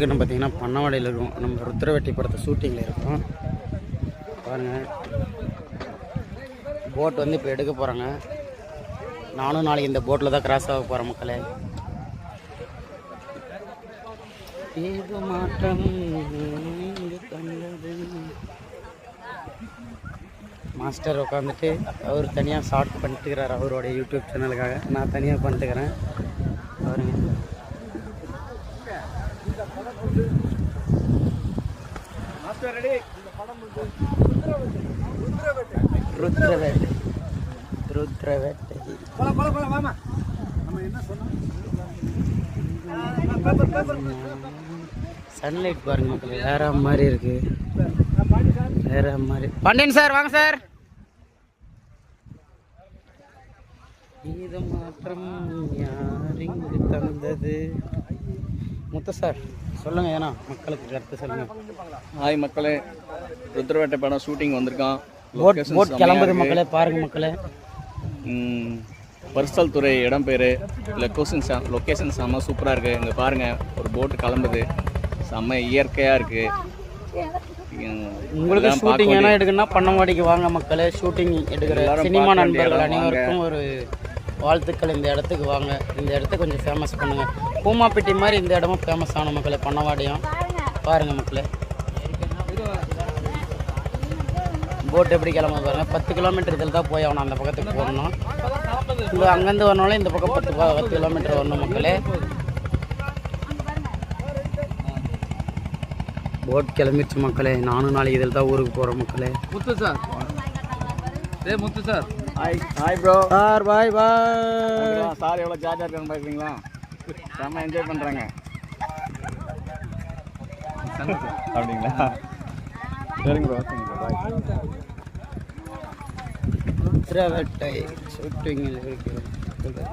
நம்ம பார்த்தீங்கன்னா பண்ணவாடியில் இருக்கும். நம்ம ருத்ரவெட்டி படத்தை ஷூட்டிங்கில் இருக்கோம். பாருங்கள், போட் வந்து இப்போ எடுக்க போகிறாங்க. நானும் நாளைக்கு இந்த போட்டில் தான் கிராஸ் ஆக போகிறேன் மக்களே. ஏதோ மாற்றம் மாஸ்டர் உட்காந்துட்டு அவர் தனியாக ஷார்ட் பண்ணிட்டுக்கிறார் அவருடைய யூடியூப் சேனலுக்காக. நான் தனியாக பண்ணிட்டுக்கிறேன். பாருங்க, சன்லைட் பாருங்க மக்கள், வேற மாதிரி இருக்கு. வேற மாதிரி. பாண்டியன் சார் வாங்க சார். இது மாற்றம் யாரிங்கு தந்தது? முத்து சார் சொல்லுங்க, ஏன்னா மக்களுக்கு கருத்து சொல்லுங்க. ஹாய் மக்களே, ருத்ரவேட்டை படம் ஷூட்டிங் வந்திருக்கான். போட் கிளம்புது மக்களே, பாருங்க மக்களே. பர்சல் துறை இடம் பேர். லொக்கேஷன் செம்ம சூப்பராக இருக்குது. இங்கே பாருங்கள், ஒரு போட்டு கிளம்புது. செம்ம இயற்கையாக இருக்குது. உங்களுக்கு ஷூட்டிங் என்ன எடுக்கணும்னா பண்ணவாடிக்கு வாங்க மக்களே. ஷூட்டிங் எடுக்கிற சினிமா நண்பர்கள் அனைவருக்கும் ஒரு வாழ்த்துக்கள். இந்த இடத்துக்கு வாங்க, இந்த இடத்த கொஞ்சம் ஃபேமஸ் பண்ணுங்கள். பூமாப்பட்டி மாதிரி இந்த இடமும் ஃபேமஸ் ஆன மக்களே, பண்ணவாடியும். பாருங்கள் மக்களே, போட் எப்படி கிளம்ப பாருங்கள். 10 கிலோமீட்டர் இதில் தான் போய் ஆகணும். அந்த பக்கத்துக்கு போகணும். இங்கே அங்கேருந்து வரனால இந்த பக்கம் 10 கிலோமீட்டர் வரணும் மக்களே. போட் கிளம்பிடுச்சு மக்களே. நானும் நாளைக்கு இதில் தான் ஊருக்கு போகிறோம் மக்களே. Muthu sir, Muthu sir, hi bro. Sir bye bye. Sir எவ்வளோ ஜாலியாக இருக்காங்க பார்க்குறீங்களா? செம்ம என்ஜாய் பண்ணுறாங்க. அப்படிங்களா? சரிங்க ப்ரோ, பாய். ருத்ரவேட்டை ஷூட்டிங்கில் இருக்கிறது.